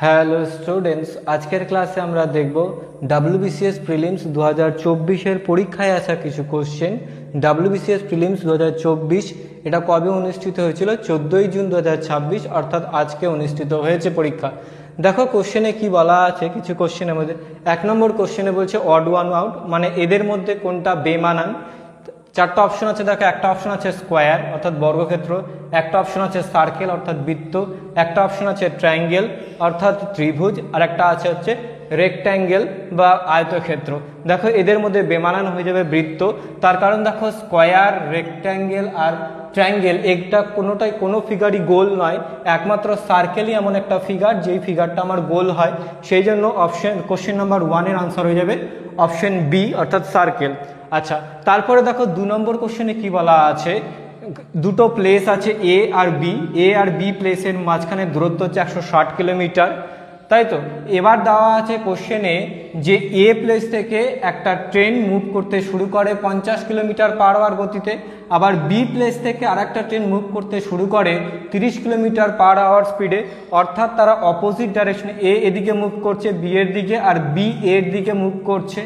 Hello students, আজকের ক্লাসে আমরা দেখব WBCS প্রিলিমস 2024-এর পরীক্ষায় আসা কিছু কোশ্চেন। WBCS প্রিলিমস 2024 এটা কবে অনুষ্ঠিত হয়েছিল? 14ই জুন 2026, অর্থাৎ আজকে অনুষ্ঠিত হয়েছে পরীক্ষা। দেখো কোশ্চেনে কি বলা আছে, কিছু কোশ্চেনের মধ্যে 1 নম্বর কোশ্চেনে বলছে অড ওয়ান আউট, মানে এদের মধ্যে কোনটা বেমানান। 4টা অপশন আছে, দেখো একটা অপশন আছে স্কোয়ার অর্থাৎ বর্গক্ষেত্র, একটা অপশন আছে সার্কেল অর্থাৎ বৃত্ত, একটা অপশন আছে ট্রায়াঙ্গেল অর্থাৎ ত্রিভুজ, আর একটা আছে হচ্ছে রেক্ট্যাঙ্গেল বা আয়তক্ষেত্র। দেখো এদের মধ্যে বেমানান হয়ে যাবে বৃত্ত, তার কারণ দেখো স্কোয়ার, রেক্ট্যাঙ্গেল আর ট্রায়াঙ্গেল একটা কোনোটাই কোনো ফিগারই গোল নয়, একমাত্র সার্কেলই এমন একটা ফিগার যেই ফিগারটা আমার গোল হয়। সেই জন্য কোশ্চেন নাম্বার 1-এর আনসার হয়ে যাবে অপশন বি অর্থাৎ সার্কেল। আচ্ছা, তারপরে দেখো 2 নম্বর কোশ্চেনে কি বলা আছে, দুটো প্লেস আছে এ আর বি প্লেসের মাঝখানে দূরত্ব হচ্ছে 160 কিলোমিটার, তাই তো। এবার দেওয়া আছে কোশ্চেনে যে এ প্লেস থেকে একটা ট্রেন মুভ করতে শুরু করে 50 কিলোমিটার পার আওয়ার গতিতে, আবার বি প্লেস থেকে আর একটা ট্রেন মুভ করতে শুরু করে 30 কিলোমিটার পার আওয়ার স্পিডে, অর্থাৎ তারা অপোজিট ডাইরেকশনে, এ এদিকে মুভ করছে বি এর দিকে আর বি এর দিকে মুভ করছে।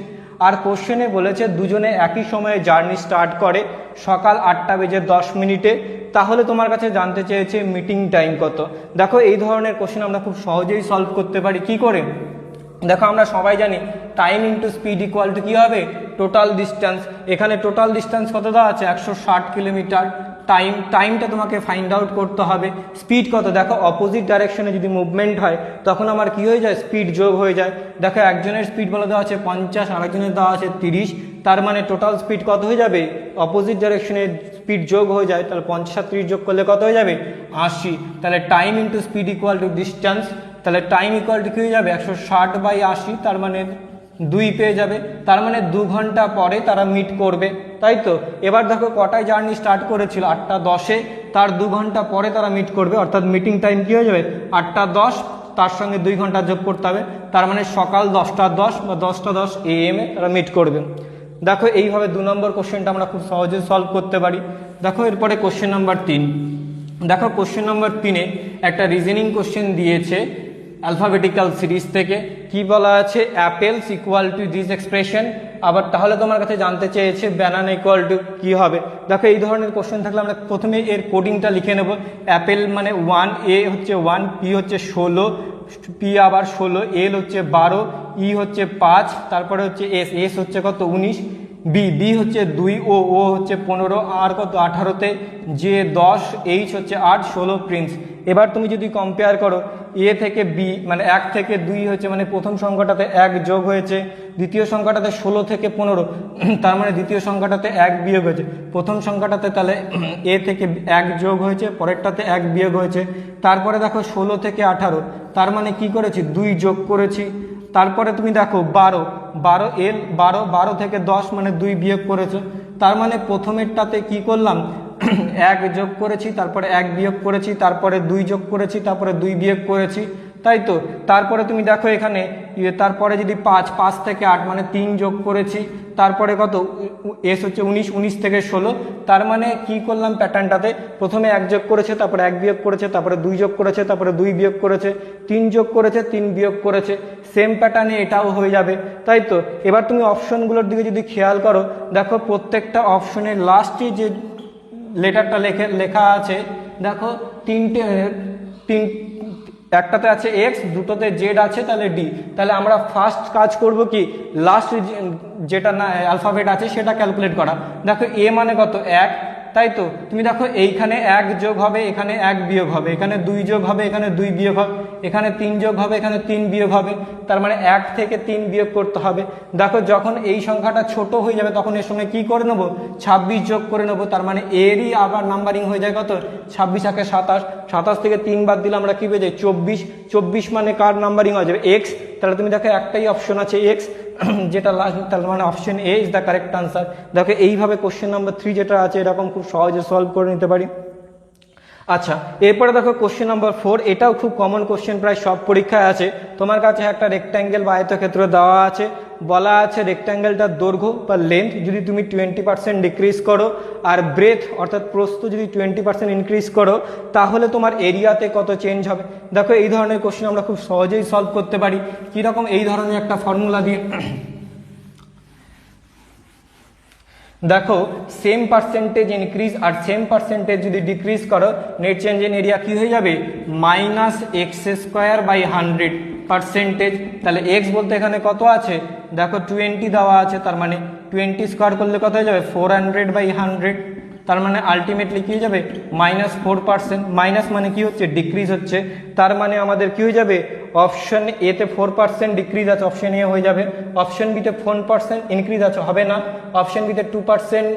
আর কোশ্চেনে বলেছে দুজনে একই সময়ে জার্নি স্টার্ট করে সকাল 8:10 তাহলে তোমার কাছে জানতে চেয়েছে মিটিং টাইম কত। দেখো এই ধরনের কোশ্চেন আমরা খুব সহজেই সলভ করতে পারি কি করে। দেখো আমরা সবাই জানি time into speed equal to কী হবে, টোটাল ডিস্টেন্স। এখানে টোটাল ডিস্টেন্স কত দেওয়া আছে? 160 কিলোমিটার। টাইমটা তোমাকে ফাইন্ড আউট করতে হবে। স্পিড কত? দেখো অপোজিট ডাইরেকশনে যদি মুভমেন্ট হয় তখন আমার কি হয়ে যায়, স্পিড যোগ হয়ে যায়। দেখো একজনের স্পিড বলে দেওয়া আছে 50, আরেকজনের দেওয়া আছে 30, তার মানে টোটাল স্পিড কত হয়ে যাবে, অপোজিট ডাইরেকশনে স্পিড যোগ হয়ে যায়, তাহলে 50 আর 30 যোগ করলে কত হয়ে যাবে, 80। তাহলে time into speed equal two distance, তাহলে টাইম ইকুয়াল টু কী হয়ে যাবে, 160/80, তার মানে 2 পেয়ে যাবে। তার মানে 2 ঘন্টা পরে তারা মিট করবে, তাই তো। এবার দেখো কটায় জার্নি স্টার্ট করেছিল, 8:10-এ, তার 2 ঘন্টা পরে তারা মিট করবে, অর্থাৎ মিটিং টাইম কী হয়ে যাবে, 8:10, তার সঙ্গে 2 ঘন্টা যোগ করতে হবে, তার মানে সকাল 10:10 বা 10:10 AM তারা মিট করবে। দেখো এইভাবে 2 নম্বর কোশ্চেনটা আমরা খুব সহজে সলভ করতে পারি। দেখো এরপরে কোশ্চেন নাম্বার 3। দেখো কোশ্চেন নাম্বার 3-এ একটা রিজনিং কোশ্চেন দিয়েছে অ্যালফাবেটিক্যাল সিরিজ থেকে। কি বলা আছে, apples equal to this expression. আবার তাহলে তোমার কাছে জানতে চেয়েছে ব্যানানা ইকুয়াল টু কী হবে। দেখো এই ধরনের কোশ্চেন থাকলে আমরা প্রথমে এর কোডিংটা লিখে নেব। অ্যাপেল মানে 1, এ হচ্ছে 1, পি হচ্ছে 16, পি আবার 16, এল হচ্ছে 12, ই হচ্ছে 5, তারপরে হচ্ছে এস হচ্ছে কত 19, বি হচ্ছে 2, ও হচ্ছে 15, আর কত 18-তে, জে 10, এইচ হচ্ছে 8, 16 প্রিন্স। এবার তুমি যদি কম্পেয়ার করো এ থেকে বি, মানে 1 থেকে 2 হচ্ছে, মানে প্রথম সংখ্যাটাতে 1 যোগ হয়েছে, দ্বিতীয় সংখ্যাটাতে 16 থেকে 15, তার মানে দ্বিতীয় সংখ্যাটাতে 1 বিয়োগ হয়েছে, প্রথম সংখ্যাটাতে তাহলে এ থেকে 1 যোগ হয়েছে, পরেরটাতে 1 বিয়োগ হয়েছে। তারপরে দেখো 16 থেকে 18, তার মানে কি করেছি, 2 যোগ করেছি। তারপরে তুমি দেখো 12 এল 12 থেকে 10, মানে 2 বিয়োগ করেছো। তার মানে প্রথমেরটাতে কি করলাম, 1 যোগ করেছি, তারপরে 1 বিয়োগ করেছি, তারপরে 2 যোগ করেছি, তারপরে 2 বিয়োগ করেছি, তাই তো। তারপরে তুমি দেখো এখানে তারপরে যদি 5 থেকে 8, মানে 3 যোগ করেছি, তারপরে কত এস হচ্ছে 19 থেকে 16, তার মানে কি করলাম প্যাটার্নটাতে, প্রথমে 1 যোগ করেছে, তারপরে 1 বিয়োগ করেছে, তারপরে 2 যোগ করেছে, তারপরে 2 বিয়োগ করেছে, 3 যোগ করেছে, 3 বিয়োগ করেছে। সেম প্যাটার্নে এটাও হয়ে যাবে, তাই তো। এবার তুমি অপশনগুলোর দিকে যদি খেয়াল করো, দেখো প্রত্যেকটা অপশনের লাস্টে যে লেটারটা লেখা আছে, দেখো একটাতে আছে এক্স, দুটোতে জেড আছে, তাহলে ডি। তাহলে আমরা ফার্স্ট কাজ করব কি, লাস্ট যেটা না অ্যালফাবেট আছে সেটা ক্যালকুলেট করা। দেখো এ মানে কত, 1, তাই তো। তুমি দেখো এইখানে 1 যোগ হবে, এখানে 1 বিয়োগ হবে, এখানে 2 যোগ হবে, এখানে 2 বিয়োগ হবে, এখানে 3 যোগ হবে, এখানে 3 বিয়োগ হবে, তার মানে 1 থেকে 3 বিয়োগ করতে হবে। দেখো যখন এই সংখ্যাটা ছোট হয়ে যাবে তখন এর সঙ্গে কি করে নেবো, 26 যোগ করে নেবো, তার মানে এরই আবার নাম্বারিং হয়ে যায় কত, 26 একে 27, 27 থেকে 3 বাদ দিলে আমরা কি পেয়ে যাই, 24 মানে কার নাম্বারিং হয়ে যাবে, এক্স। তাহলে তুমি দেখো একটাই অপশন আছে এক্স, যেটা লাস্ট, তার মানে option A is the correct answer. দেখো এইভাবে কোশ্চেন নাম্বার 3 যেটা আছে এরকম খুব সহজে সলভ করে নিতে পারি। আচ্ছা, এরপরে দেখো কোশ্চেন নাম্বার 4, এটাও খুব কমন কোশ্চেন, প্রায় সব পরীক্ষায় আছে। তোমার কাছে একটা রেক্ট্যাঙ্গেল বা আয়তক্ষেত্র দেওয়া আছে, বলা আছে রেক্ট্যাঙ্গেলটার দৈর্ঘ্য বা লেন্থ যদি তুমি 20% ডিক্রিজ করো আর ব্রেথ অর্থাৎ প্রস্থ যদি 20% ইনক্রিজ করো, তাহলে তোমার এরিয়াতে কত চেঞ্জ হবে। দেখো এই ধরনের কোশ্চেন আমরা খুব সহজেই সলভ করতে পারি। কীরকম, এই ধরনের একটা ফর্মুলা দিয়ে দেখো সেম পার্সেন্টেজ ইনক্রিজ আর সেম পার্সেন্টেজ যদি ডিক্রিজ করো, নেট চেঞ্জ ইন এরিয়া কী হয়ে যাবে, -x²/100%। তাহলে x বলতে এখানে কত আছে, দেখো 20 দেওয়া আছে, তার মানে 20 স্কোয়ার করলে কত হয়ে যাবে, 400/100। তার মানে আলটিমেটলি কী হয়ে যাবে, -4%। মাইনাস মানে কি হচ্ছে, ডিক্রিজ হচ্ছে। তার মানে আমাদের কি হয়ে যাবে, অপশন এতে 4% ডিক্রিজ আছে, অপশন এ হয়ে যাবে। অপশন বিতে 4% ইনক্রিজ আছে, হবে না। অপশন বিতে 2%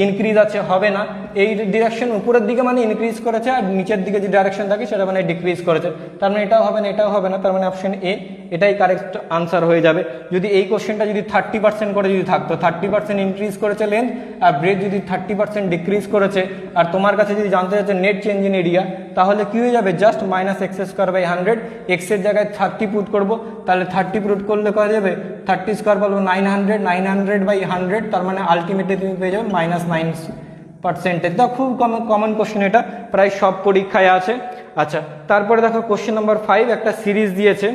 ইনক্রিজ আছে, হবে না। এই ডিরেকশন উপরের দিকে মানে ইনক্রিজ করেছে, আর নিচের দিকে যে ডাইরেকশন থাকে সেটা মানে ডিক্রিজ করেছে। তার মানে এটাও হবে না, এটাও হবে না। তার মানে অপশন এ এটাই কারেক্ট আনসার হয়ে যাবে। যদি এই কোশ্চেনটা যদি 30% করে যদি থাকতো, 30% ইনক্রিজ করেছে লেন্থ, আর ব্রেথ যদি 30% ডিক্রিজ করেছে, আর তোমার কাছে যদি জানতে চাচ্ছে নেট চেঞ্জ ইন এরিয়া, তাহলে কি হয়ে যাবে, জাস্ট -x²/100। এক্সের জায়গায় 30 পুট করবো, তাহলে 30 পুট করলে করা যাবে, 30 স্কোয়ার বলবো 900, 900/100। তার মানে আলটিমেটলি তুমি পেয়ে যাবে -9%। তো খুব কমন কোশ্চেন, এটা প্রায় সব পরীক্ষায় আছে। আচ্ছা, তারপরে দেখো কোশ্চেন নাম্বার 5, একটা সিরিজ দিয়েছে।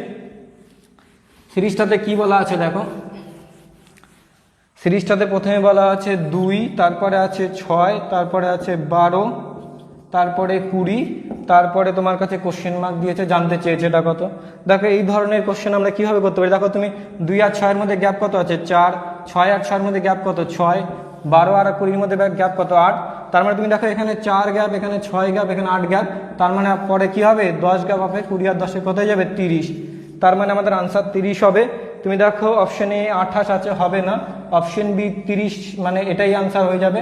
সিরিজটাতে কি বলা আছে দেখো, সিরিজটাতে প্রথমে বলা আছে 2, তারপরে আছে 6, তারপরে আছে 12, তারপরে 20, তারপরে তোমার কাছে কোশ্চেন মার্ক দিয়েছে, জানতে চেয়েছে এটা কত। দেখো এই ধরনের কোশ্চেন আমরা কিভাবে করতে পারি, দেখো তুমি 2 আর 6 এর মধ্যে গ্যাপ কত আছে, 4, 6 আর 6 এর মধ্যে গ্যাপ কত, 6, 12 আর 20 মধ্যে গ্যাপ কত, 8। তার মানে তুমি দেখো এখানে 4 গ্যাপ, এখানে 6 গ্যাপ, এখানে 8 গ্যাপ। তার মানে পরে কি হবে, 10 গ্যাপ হবে, 20 আর 10 কত হয়ে যাবে, 30। তার মানে আমাদের আনসার 30 হবে। তুমি দেখো অপশন এ 28 আছে, হবে না। অপশন বি 30, মানে এটাই আনসার হয়ে যাবে।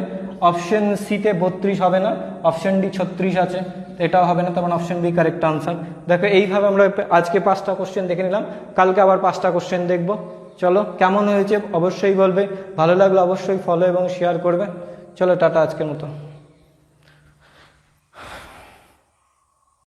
অপশন সিতে 32 হবে না। অপশন ডি 36 আছে, এটাও হবে না। তার মানে অপশন বি কারেক্ট আনসার। দেখো এইভাবে আমরা আজকে 5টা কোশ্চেন দেখে নিলাম, কালকে আবার 5টা কোশ্চেন দেখবো। চলো, কেমন হয়েছে অবশ্যই বলবে, ভালো লাগলে অবশ্যই ফলো এবং শেয়ার করবে। চলো, টাটা আজকের মতো।